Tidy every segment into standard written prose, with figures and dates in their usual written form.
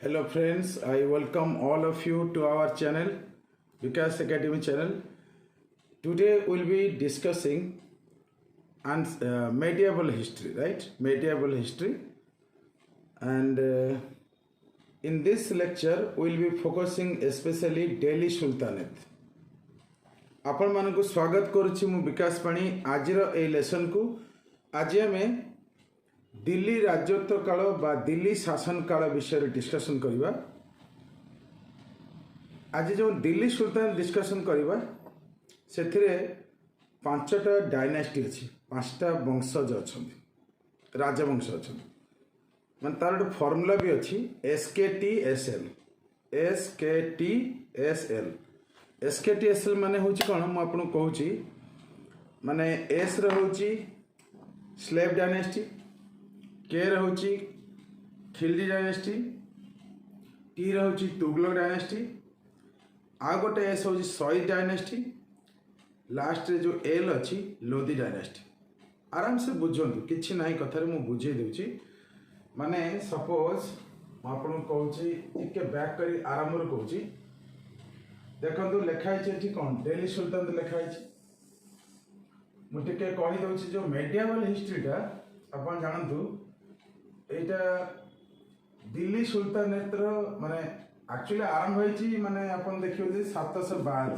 Hello friends, I welcome all of you to our channel, Vikas Academy channel. Today we'll be discussing medieval history, right? Medieval history. And in this lecture, we'll be focusing especially Delhi Sultanate. आपण मानकु स्वागत करुछि मु विकास पाणी आजिर ए lesson को आज आमे दिल्ली राजत्व काल बा दिल्ली शासन काल विषय डिस्कशन करिबा। आज जो दिल्ली सुल्तान डिस्कशन करिबा सेथिरे पांचटा डायनेस्टी अछि, पांचटा वंशज अछंती, राजवंश अछंती। मन तार एक फार्मूला भी अछि SKTSL SKTSL SKTSL माने होची कोन म आपन कहूची माने S रे होची स्लेव डायनेस्टी, K रे होची खिलजी डायनेस्टी, T रे होची तुगलक डायनेस्टी, आ गोटे S होची सॉइद डायनेस्टी, लास्ट रे जो L अछि लोधी डायनेस्टी। आराम से बुझंतु किछि नाही कथारे मु बुझे देउची। माने सपोज म आपन कहूची टिके बैक करी आराम रे कहूची देखो लिखाई एठी कौन दिल्ली सुल्तान तो लिखाई मुझे कही दूसरी जो मेडिएवल हिस्ट्रीटा अपन जानतु एटा दिल्ली सुल्तानेट माने एक्चुअली आरंभ होई माने अपन देखियो 712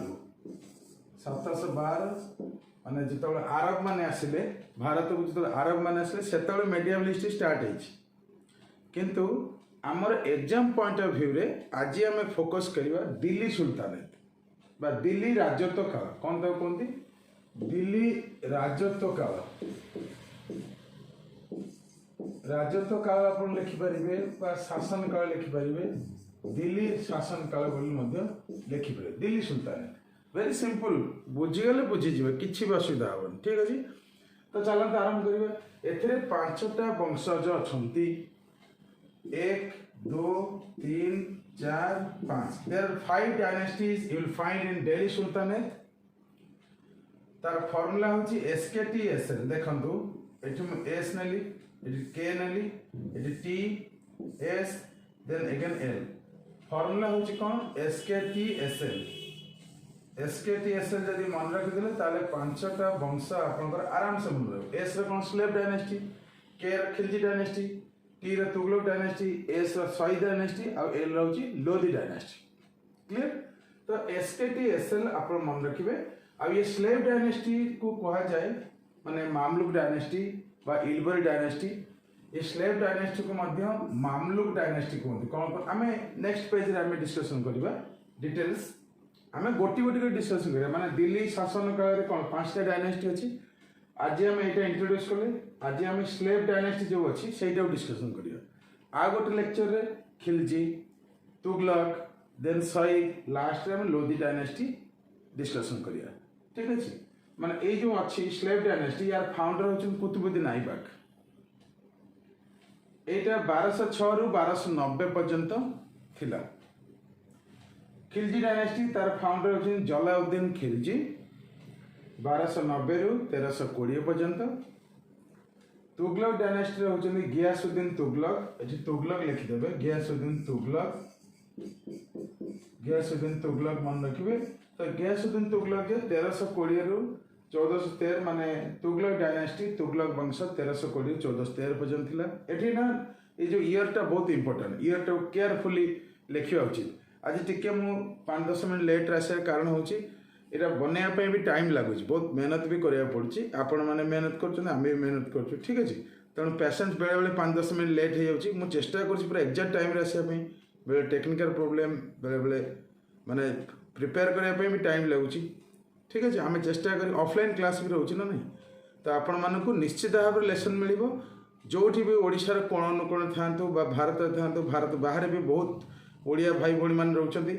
माने जिते आरब माने आसिले भारत को जिते आरब माने आसिले सेते मेडिएवल हिस्ट्री स्टार्ट होई किंतु आमर एग्जाम पॉइंट ऑफ व्यू रे आज आम फोकस करवा दिल्ली सुल्तानेट बा दिल्ली राजत्व काल कौन तो कहते दिल्ली राजत्व काल। राजत्व काल आप लिखिपारे बा शासन काल लिखिपारे, दिल्ली शासन काल लिखिपारे दिल्ली सुल्तानेट। वेरी सिंपल बुझीगले बुझीजे किसी भी असुविधा हेनी। ठीक अच्छे तो चलते आरंभ करें। एथिरे पांचटा वंशज अछंती 1 2 3 4 5 there are 5 dynasties you will find in Delhi Sultanate। तार फार्मूला होची SKTSL देखंतु एठी म S नली एठी K नली एठी T S then again L। Formula होची कोन SKTSL जदि मन रखि देले ताले पांचटा वंश आपनकर आराम से मन रहे। S रे कोन स्लेव डायनेस्टी, K रे खिलजी डायनेस्टी, T रे तुगलक डायनेस्टी, S रे सॉइद डायनेस्टी और L रहउची लोधी डायनेस्टी। क्लियर तो SKTSL आपण मन रखिबे। अब ये स्लेव डायनेस्टी को कहा जाए माने मामलुक डायनेस्टी बा इल्बरी डायनेस्टी। ये स्लेव डायनेस्टी को मध्य मामलुक डायनेस्टी कहते कौन आम नेक्स्ट पेज रे आम डिस्कशन करबा डिटेल्स। आम गोटी गोटी कर डिस्कशन करबा माने दिल्ली शासन काल रे कोन पांचटा डायनेस्टी अछि। आज आम एटा इंट्रोड्यूस करले। आज आम स्लेव डायनेस्टी जो अछि सेटा डिस्कशन करिया। आ गोटे लेक्चर रे खिलजी, तुगलक, देन सईद, लास्ट रे हम लोधी डायनेस्टी डिस्कशन करिया। ठीक अछि माने ए जो अछि स्लेव डायनेस्टी यार फाउंडर होचन कुतुबुद्दीन ऐबक। एटा 1206 रु 1290 पर्यंत थिला। खिलजी डायनेस्टी तार फाउंडर होचन जलाउद्दीन खिलजी 1290 रु 1320 पर्यंत। तुगलक डायनेस्टी होचन गियासुद्दीन तुगलक, एठी तुगलक लिखि देबे गियासुद्दीन तुगलक मन रखिबे। तो गियासुद्दीन तुगलक 1320 रु 1413 माने तुगलक डायनेस्टी तुगलक वंश 1320 1413 पर्यंत थिला। एठी ना ए जो ईयर टा बहुत इंपोर्टेंट, ईयर टा केयरफुली लिखिया उचित। आज टिके मु 5-10 मिनिट लेट आसे कारण होची एटा बनेया पे भी टाइम लागुच, बहुत मेहनत भी करिया पड़ची। आपण माने मेहनत करछन, आमे भी मेहनत करछु। ठीक अछि तण पेशेंस बेले बेले 5-10 मिनिट लेट हे जाउची। मु चेष्टा करछि पूरा एग्जैक्ट टाइम रे आसे पे। बेले टेक्निकल प्रॉब्लम बेले बेले माने प्रिपेयर करिया पे भी टाइम लागुची। ठीक अछि आमे चेष्टा करी ऑफलाइन क्लास भी रहउची ना नहीं तो आपण मानकु निश्चित भाव लेसन मिलिबो। जोठी भी ओडिसा रे कोण अनुकोण थांतु बा भारत थांतु, भारत बाहर भी बहुत ओडिया भाई भणी मान रहउचंती।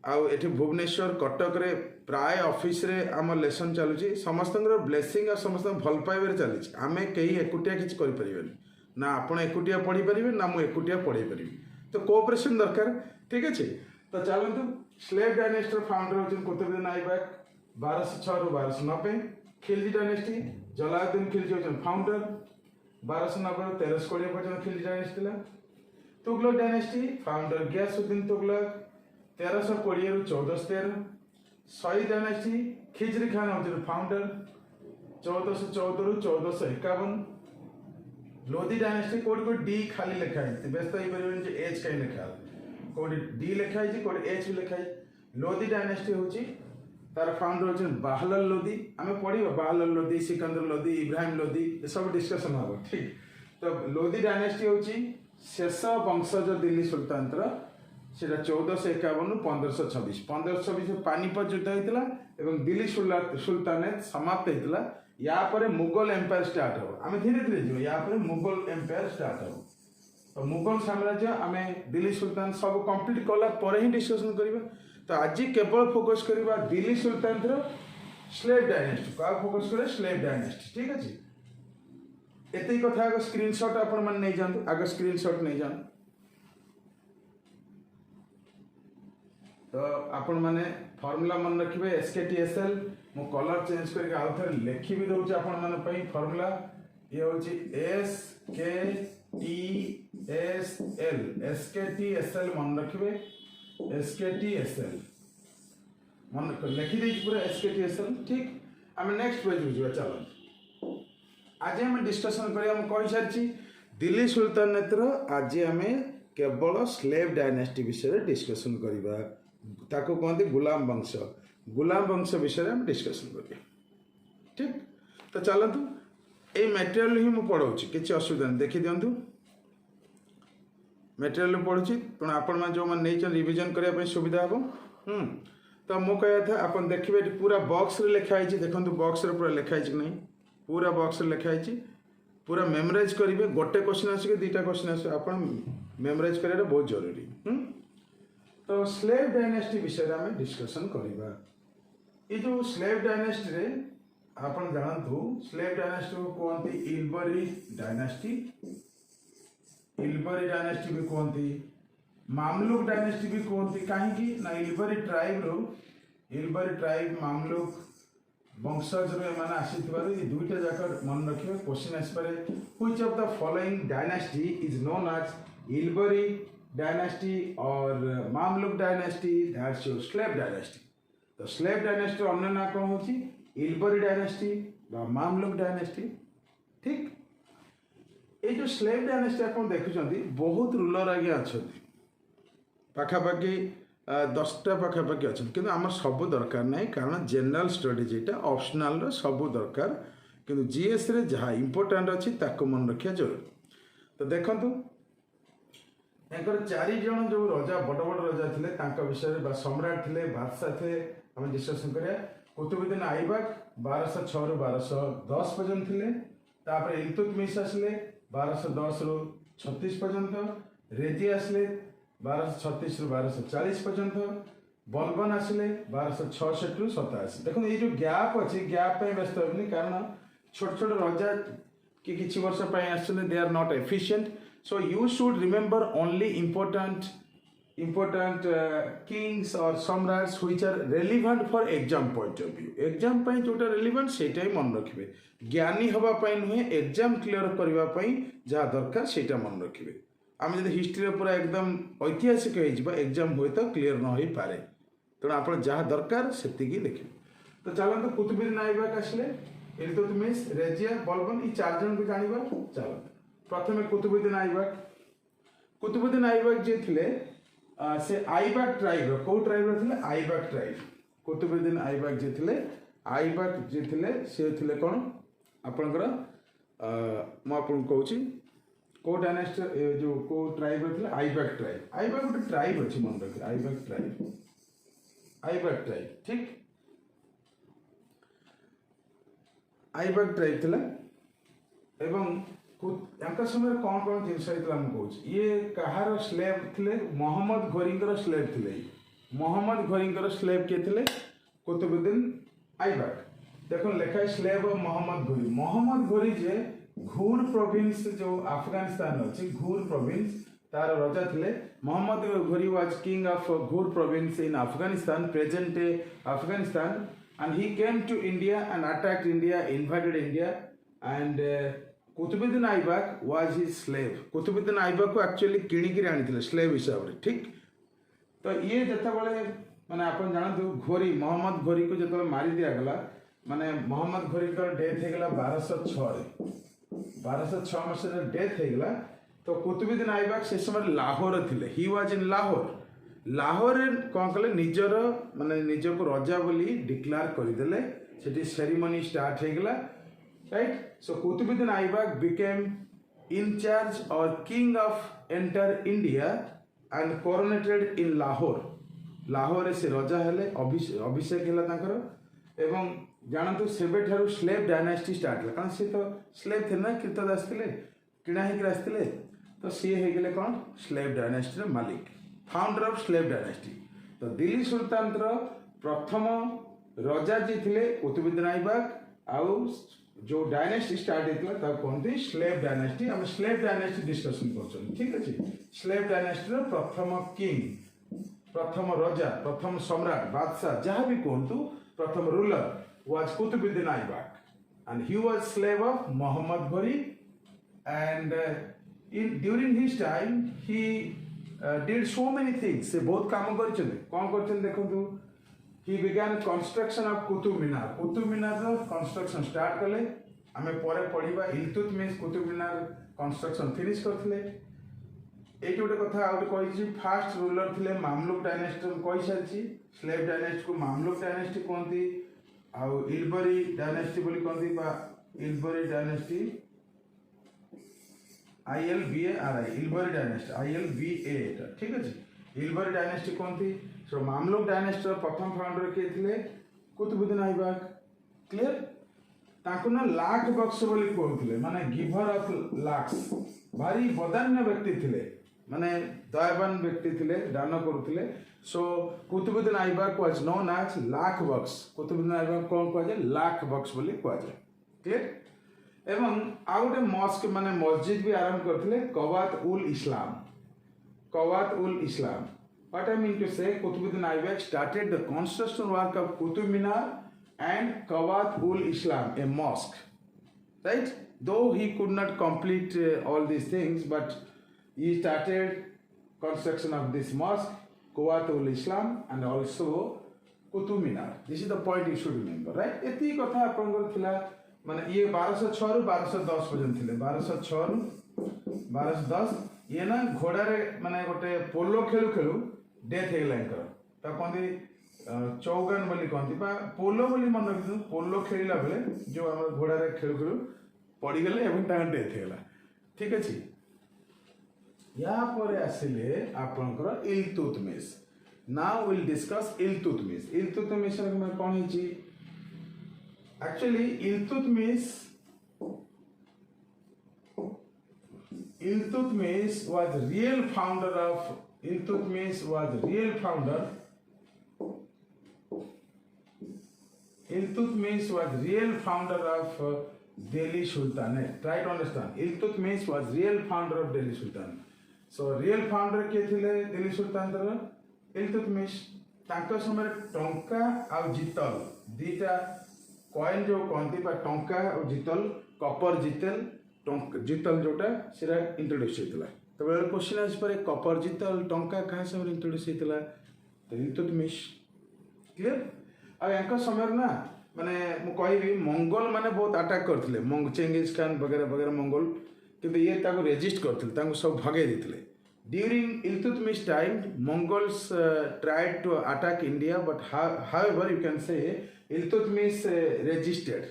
आउ एठी भुवनेश्वर कटक रे प्राय ऑफिस रे आम लेसन चलुची। समस्तंगर ब्लेसिंग और समस्त भल पाइबार चलीची। आमे कहीं एकुटिया किछ करि परिबेनी ना, आपण एकुटिया पढ़ी परिबे ना मु एकुटिया पढ़ाई परिबे। तो कोऑपरेशन दरकार। ठीक अछि तो चलंतु स्लेव डायनेस्टी फाउंडर होचन कुतुबुद्दीन ऐबक 1206 रु 1290। खिलजी डायनेस्टी जलालुद्दीन खिलजी होचन फाउंडर 1290 रु 1320 पर्यंत खिलजी डायनेस्टी थिला। तुगलक डायनेस्टी फाउंडर गयासुद्दीन तुगलक 1320 रु 1413। शाही डायनेस्टी खिजरी खान होती फाउंडर 1414 रु 1451। लोधी डायनेस्टी कोड को डी खाली लिखा है व्यस्त हो परिबन जे एच कहीं लिखा कोड डी लिखा है कोड एच भी लिखा है। लोधी डायनेस्टी होची तार फाउंडर होची बाहलल लोधी आमे पढिबो बाहलल लोधी सिकंदर लोधी इब्राहिम लोधी ये सब डिस्कशन हो ठीक। तो लोधी डायनेस्टी होची शेष वंशज दिल्ली सुल्तानतर सेटा 1451 रु 1526। 1526 पानीपत युद्ध होइतला एवं दिल्ली सुल्तानेट समाप्त होइतला। या परे मुगल एम्पायर स्टार्ट हो आमे धीरे धीरे जो या परे मुगल एम्पायर स्टार्ट हो। तो मुगल साम्राज्य आमे दिल्ली सुल्तान सब कंप्लीट कला परे ही डिस्कशन करिबा। तो आज केवल फोकस करवा दिल्ली सुल्तान स्लेव डायनेस्टी का फोकस करे स्लेव डायनेस्टी ठीक अच्छे। एत कथा आगे स्क्रीनशॉट आपण मन नहीं जान आगे स्क्रीनशॉट नहीं जान। तो आपण माने फार्मूला मन रखिबे SKTSL मो कलर चेंज करके आउ थे लिखि भी दउछ आपण मन पई फार्मूला ये होची SKTSL मन रखिबे SKTSL मन लिखि दे पूरा SKTSL ठीक। आम नेक्स्ट पेज बुझा चलो आज आम डिस्कसन करिया हम कहि सारछि दिल्ली सुल्तानेतर आज आम केवल स्लेव डायनेस्टी विषय डिस्कशन करिबा ताको कहते गुलाम वंश विषय हम डिस्कशन करिया ठीक। तो चलतु ए मटेरियल ही मु पढ़ाऊँ किसी असुविधा नहीं देखी दिंतु मटेरियल पढ़ुची तेणु आपण मैंने जो मैंने रिविजन करने सुविधा हम। तो मु कह था आप देखिए पूरा बॉक्स रे लिखाई देखो बॉक्स रे पूरा लिखाई कि नहीं पूरा बॉक्स रे लिखाई पूरा मेमोराइज करेंगे गोटे क्वेश्चन आसिक दुईटा क्वेश्चन आस मेमोराइज करें बहुत जरूरी। तो स्लेव डायनेस्टी विषय आम डिस्कसन करवा ये जो स्लेव डायनेस्टी रे आपण जानतु स्लेव डायनेस्टी को कहते इल्बरी डायनेस्टी इल्बरी डायनेस्टी भी कहते मामलुक डायनेस्टी भी कहते कहीं ना इल्बरी ट्राइब मामलुक वंशज मैंने आसी दुईटा जाक मन रखिए क्वेश्चन आसपे which of the following dynasty is known as Ilbari dynasty और Mamluk dynasty that's your slave dynasty. तो स्लेव डायनेस्टी अन्य ना कौन होची इल्बरी डायनेस्टी बा मामलुक डायनेस्टी ठीक। ये जो स्लेव डायनेस्टी आप देखुं बहुत रूलर आगे अच्छा पाखापाखि 10टा पाखापाखि अच्छा कि आम सब दरकार ना कारण जनरल स्टडीज यहाँ ऑप्शनल सब दरकार कि जीएस रे जहाँ इंपोर्टाट अच्छी मन रखा जरूरी। तो देखु एंकर 4 जन जो राजा बड़ बड़ राजा थे विषय सम्राट थे बादशाह थे आम डिस्कसन करिया। कुतुबुद्दीन आइबक 1206 रु 1210 पर्यंत थे। तापर इल्तुतमिश आसले 1210 रु 36 पर्यंत। रेजी आसले 1236 रु 1240 पर्यंत। बलबन आसले 1266 रु 87। देखो ये जो गैप अच्छी गैप व्यस्त होनी कारण छोट छोट राजा कि किसी वर्ष they are not efficient. So you should remember only important kings or सम्राट्स which are relevant for exam point of view। Exam पाई जोटा relevant सेटा ही मन रखिबे ज्ञानी हवा पाई नुहे एग्जाम क्लियर करबा पाई जहा दरकार सेटा मन रखिबे। आम जदि हिस्ट्री पूरा एकदम ऐतिहासिक हो एग्जाम हुए तो क्लियर न हो पारे तेणु आप जहाँ दरकार से लिखिए। तो चलते कुतुबुद्दीन आइबक आसले इल्तुतमिश रेजिया बलबन ये 4 जन को जानिबा। चलो प्रथम कुतुबुद्दीन आइबक जे थिले से आइबक ट्राइब को ट्राइब थे आइबक ट्राइब। कुतुबुद्दीन आइबक जे थिले से थिले कौन आपणकर मुझे कहूँ को डायनेस्टी जो को ट्राइब थे आइबक ट्राइब। आइबक गोटे ट्राइब अच्छी मन रखिए आइबक ट्राइब ठीक। आइबक ट्राइब थिला एवं समय कौन कौन जिनस कहूँ ये कहार स्लेव थे मोहम्मद घोरी स्लेव थे। मोहम्मद घोरी स्लेव किए थे कुतुबुद्दीन आइबक। देखो लिखाई स्लेव ऑफ मोहम्मद घोरी जे घूर प्रोविंस जो अफगानिस्तान अच्छी घूर प्रोविंस तार राजा थे। Mohammad Ghori was king of Ghur province in Afghanistan present day Afghanistan and he came to India and attacked India invaded India and Qutubuddin Aibak was his slave. Qutubuddin Aibak को एक्चुअली किणिकी आनी स्लेव हिसाब से, ठीक। तो ये जिते माने आप जानतु घोरी मोहम्मद घोरी को जो मारी दिगला माने मोहम्मद घोरी का डेथ होगला 1206 मसीह डेथ होगला। तो कुतुबुद्दीन ऐबक से समय लाहौर थिले, ही वाज इन लाहौर कौन कले निजर माने निज को रजा बोली डिक्लेयर करदेले, सेठी सेरेमनी स्टार्ट होगला, right. So Qutubuddin Aibak became in charge और king of entire India and coronated in Lahore से रजा हेले, अभिषेक हेला तांकर। एवं जानतु सेबे ठारू स्लेव डायनास्टी स्टार्ट है, कारण सी तो स्लेव थे ना, कृतदास थे, किणा होकर आसते, तो सी हो गले कौन स्लेव डायनास्टी मालिक, फाउंडर ऑफ स्लेव डायनास्टी। तो दिल्ली सुल्तान प्रथम रजा जी थे कुतुबुद्दीन ऐबक, आउ जो डायनास्टी स्टार्ट होता कहते स्लेव डायनास्टी। हम स्लेव डायनास्टी डिस्कसन कर, ठीक अच्छे। स्लेव डायनास्टी प्रथम किंग, प्रथम रजा, प्रथम सम्राट, बादशाह जहाँ भी कहतु, प्रथम ruler was Qutbuddin Aibak, and he was slave of Muhammad Ghori, and during his time he did so many things. से बहुत काम करछन, कौन करछन देखंतु। he began construction of Qutub Minar construction start कले। आमे परे पढ़िबा इल्तुतमिश कुतुब मीनार कंस्ट्रक्शन फिनिश करथिले। एटी गोटे कथा आउट कहि, फास्ट रूलर थिले मामलुक डायनेस्टी कहि सारछि। स्लेव डायनेस्टी को मामलुक डायनेस्टी कहंती, आउ इल्बरी डायनेस्टी बोली कहती, Ilbari dynasty ILBARI, Ilbari dynasty ILBA, ठीक अच्छे। इल्बरी डायनेस्टी कहती। सो मामलुक डायनेस्टी प्रथम फाउंडर किए थे कुतुबुद्दीन ऐबक, क्लियर। ताकू ना लाख बक्स बोली कहते, माने गिभर ऑफ लाक्स, भारी बदान्य व्यक्ति थे, माने दयावान व्यक्ति थे, दान करुले। So Qutubuddin Aibak was known as Lakh Bakhsh. Qutubuddin Aibak कौन कह जाए, लाख बक्स बोली कह जाए, क्लियर। एवं आउ गोटे मस्क माने मस्जिद भी आरंभ करते, Quwwat ul Islam. What I mean to say, Qutubuddin Aibak started the construction work of Qutub Minar and Qawat ul Islam, a mosque, right? Though he could not complete all these things, but he started construction of this mosque, Qawat ul Islam, and also Qutub Minar. This is the point you should remember, right? एती कथा आपनकर थिला, माने ये 1206 रु 1210 पर्यंत थिले। 1206 रु 1210 ये ना घोड़ा रे माने गोटे पोलो खेलु डेथ हेगला इनकर, ता कोंदी चौगान बोली कहती, पोलो बोली मन रखी। पोलो खेलला बेले जो आम घोड़ा खेलु पड़गले और डेथ होगा, ठीक अच्छे। यापर आसिले आपनकर Iltutmish. Now will discuss Iltutmish. Iltutmish कौन है actually, Iltutmish was real founder of, Iltutmish was real founder of Delhi Sultanate. Try to understand. Iltutmish was real founder of Delhi Sultanate. So real founder के थिले दिल्ली सुल्तान इल्तुतमिश। तांको समय टंका और जितल दीटा कॉइन जो कहती, टंका और जितल, कपर जितल जोटा सेरा इंट्रोड्यूस होता। तो बेले क्वेश्चन आस पर कपर जितल टंका क्या समय इंट्रोड्यूस होता, तो इल्तुतमिश, क्लियर। आ समय ना माने मु कहबी मंगोल माने बहुत अटैक करथिले, चेंगिस खान वगैरह वगैरह मंगोल, किंतु ये ताको रेजिस्ट करथिले, ताको सब भगे दिथिले। During Iltutmish time Mongols tried to attack India, but however you can say Iltutmish resisted.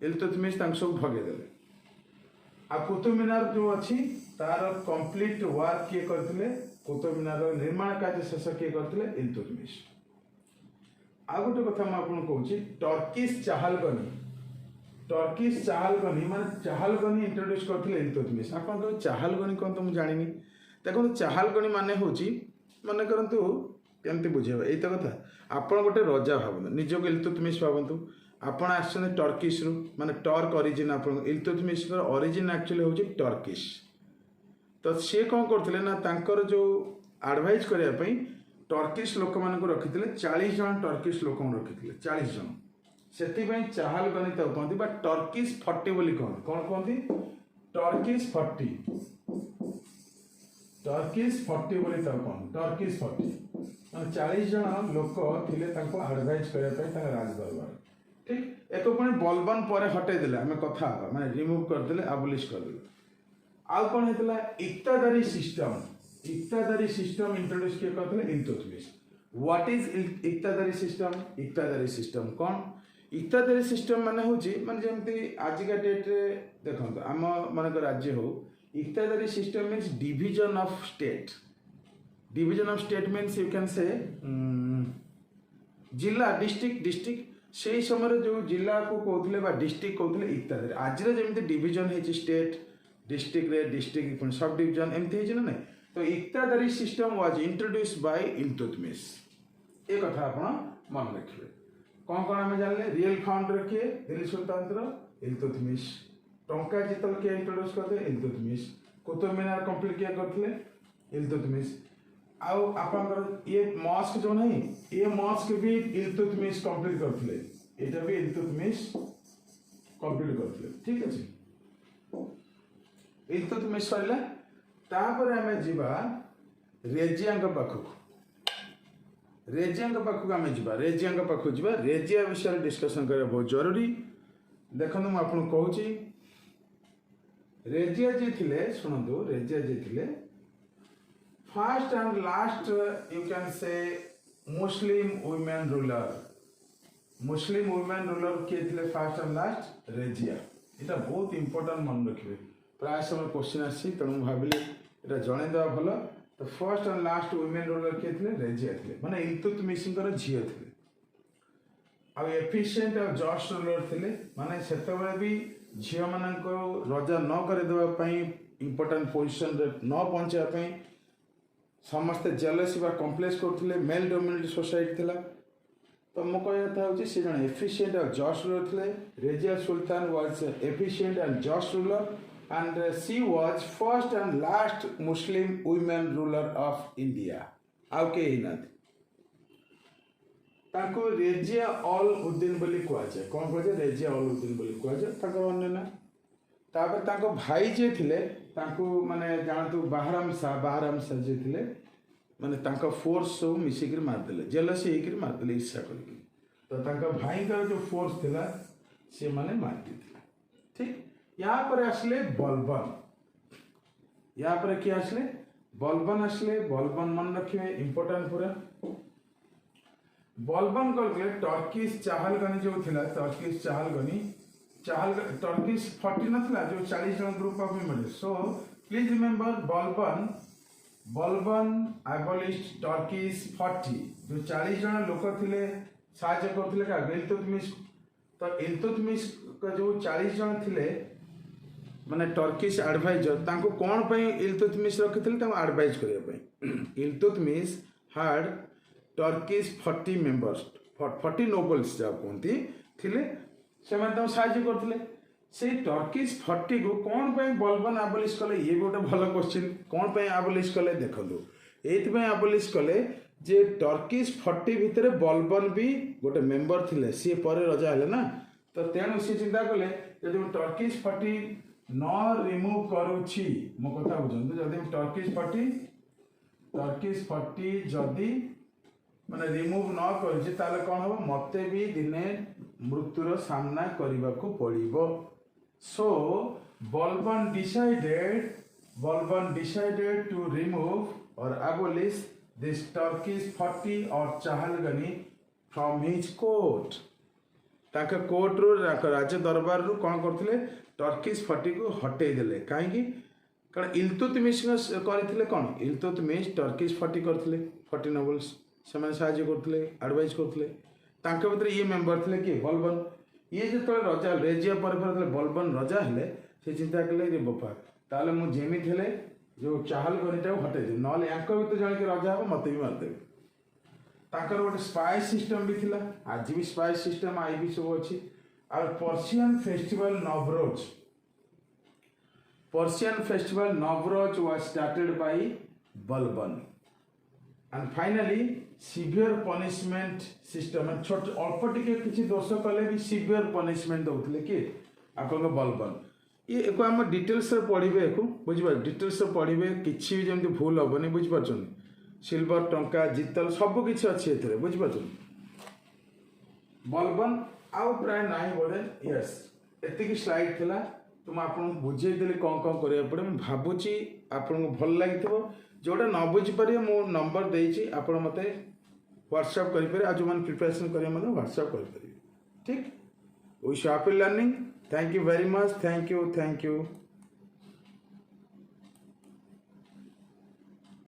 Iltutmish ताको सब भगे देले। आ कुतुब मीनार जो अच्छी तार कंप्लीट वर्क किए करथिले, कुतुब मीनार निर्माण कार्य शेष किए करथिले इल्तुतमिश। आ गोटे कथा मुझे कहूँ, टर्किश चाहलगनी माने चाहलगनी इंट्रोड्यूस करथिले इल्तुतमिश। आपन कह चाहलगनी कौन तो मुझे जानी। देखो चाहलगनी माने होची, माने करंतु केमती बुझेबा एई तो कथा। आपन गोटे रजा भाबंतु, निजको इल्तुतमिश भाबंतु, आपन आछन टर्किश रु, माने टर्क ओरिजिन। आपन इल्तुतमिश का ओरिजिन एक्चुअली होची टर्किश। तो सी कौन करथिले ना, तांकर जो एडवाइस करिया पई टर्किश लोक मान को रखी 40 जन टर्किश लोक रखी 40 जन। से चाहलगनी कहती, टर्किश 40 बोली कहते, कौन कहती टर्किश 40 बोली तो कौन टर्किश 40 माने 40 जन लोक थिले तांको एडवाइस करया पे तांका राज दरबार ठीक एको पुणी बलबन पर हटे देले हमें कथा माने रिमूव कर देले एबोलिश कर देले आउ कोन हेतला इक्तादारी सिस्टम इंट्रोड्यूस किए करथले इल्तुतमिश व्हाट इज इक्तादारी सिस्टम कौन इक्तादारी सिस्टम माने होची माने जेमती आज का डेट रे देखंत आम माने को राज्य हो iqtadari system means division of state means you can say जिला डिस्ट्रिक्ट से समय जो जिला को कहते बा डिस्ट्रिक्ट कहते इक्तादारी आज जमी डिवीजन है स्टेट डिस्ट्रिक्ट सब डिवीजन एमती है ना तो iqtadari system was introduce by Iltutmish ये कथा आप मन रखिए कौन आम जानले रियल फाउंडर किए दिल्ली सुल्तान इल्तुतमिश टंका जितल किए इंट्रोड्यूस करते इल्तुतमिश कुतुब मीनार कंप्लीट किया करते इल्तुतमिश आउ आपनकर ये मस्क जो नहीं ये मस्क भी इल्तुतमिश कंप्लीट करते एटा भी इल्तुतमिश कंप्लीट करते ठीक अछि इल्तुतमिश सरला तापर आमे जीवा रेजियांग पाखक आमे जीवा रेजियांग पाखक जीवा रेजिया विषय डिस्कशन करा बहुत जरूरी देखनु म आपन कहूची रेजिया जी थिले सुनंदो रेजिया जी थिले first and last you can से मुस्लिम वुमेन रूलर किए थिले फर्स्ट एंड लास्ट रेजिया एटा बहुत इंपोर्टेंट मन रखिबे प्राय समय क्वेश्चन आसी तेणु भाविले एटा जणे देवा भलो तो first and last women ruler किए थिले रेजिया थिले माने इल्तुतमिशଙ୍କର झियो थिले आ एफिशिएंट और जस्ट रूलर थिले माने सेतबेले भी झियो माननको रजा न करे देवा पई इंपोर्टेंट पोजीशन रे न पहुंचा पई समस्त जेलसी बा कॉम्प्लेक्स करथिले मेल डोमिनेटेड सोसाइटी थिला तो मो कहता हूँ से जन एफिशिएंट और जस्ट रूलर थिले regia Sultan was efficient and just ruler and she was first and last Muslim women ruler of India. आउ के ही नाथ ताको रेजिया ऑल उद्दीन बोली कुआ जाए कौन कहजे रेजिया ऑल उद्दीन बोली कुआ जाए ताको अन्य ना तापर ताको भाई जे थिले ताको माने जानतु बहराम शाह जे थिले माने ताको फोर्स सब मिसिकर मार देले जेलसी हेकर मार देले इच्छा करके तो ताको भाई का जो फोर्स थिला से माने मार दिथिला ठीक यहाँ पर आसले बलबन यहाँ पर किए आसले बलबन मन रखिए इंपोर्टेंट पूरा बलबन कर टर्किश चाहलगनी जो थिला टर्किश टर्किश 40 नथिला जो 40 जन group of members so please remember Balban एबोलिश्ड Turkish 40 जो 40 जन लोक थिले साहाय्य करथिले का इल्तुतमिश का जो 40 जन थिले माने टर्किश एडवाइजर तांको कोन पई इल्तुतमिश रखिथिले तांको एडवाइज करिया पई Iltutmish had Turkish 40 members 40 nobles जा कोंती थिले से माने तांको साहाय्य करथिले से टर्किश 40 को कोन पई बलबन एबोलिश कले ये गोटे भलो क्वेश्चन कोन पई एबोलिश कले देखंदो एथि पई एबोलिश कले जे टर्किश 40 भितरे बलबन भी गोटे मेंबर थिले से परे रजा हले ना तो तेणु से चिंता कले जदि टर्किश 40 न रिमूव करूची मो कथा बुझंतु जदि टर्किश 40 जदि माने रिमूव न करूची ताले कोन हो मते भी दिने मृत्युर सामना करबा को पड़िबो सो बलबन डिसाइडेड टू रिमूव और abolish this Turkish 40 और चाहलगनी फ्रॉम हिज कोर्ट ताके कोर्ट रो राज्य दरबार रो कोन करथिले टर्किश 40 को हटे देले काहे कारण इल्तुतमिश करथिले कोन इल्तुतमिश टर्किश 40 करथिले 40 नोबल्स समय साहाय्य करथिले एडवाइस करथिले ताके भीतर ये मेंबर थिले कि बलबन ये जतले राजा रेजिया पर बलबन राजा हेले से चिंता कले रे बपा ताले मु जेमी थिले जो चाहल गनिटा हटे दे नले यांक भीतर जण के राजा हो मते भी मार दे ताकर गोटे स्पाई सिस्टम भी थिला आज भी स्पाई सिस्टम आई भी सब अच्छी और Persian festival Navroz was started by Balban and finally severe punishment system छोट अल्प टिके किछि दोष कले भी सिवियर पनिशमेंट दउतले कि आपन बलबन ये एको आम डिटेल्स पढ़े एको बुझे डिटेल्स पढ़े किसी भी जमी भूल हेनी बुझिपार सिल्वर टंका जितल सब किसी अच्छी ए बुझिपार बलबन आउ प्राय नाई बोधे यस एति स्लाइड थिला तो मुझे आपको बुझेदेली कौन कौन करा पड़े मुझे भावुची आपन को भल लगी जोटा न बुझीपारे मो नंबर देती आप मत व्हाट्सएप करेंगे आज जो मैंने प्रिपरेशन करेंगे मतलब व्हाट्सएप करेंगे ठीक wish happy learning thank you very much thank you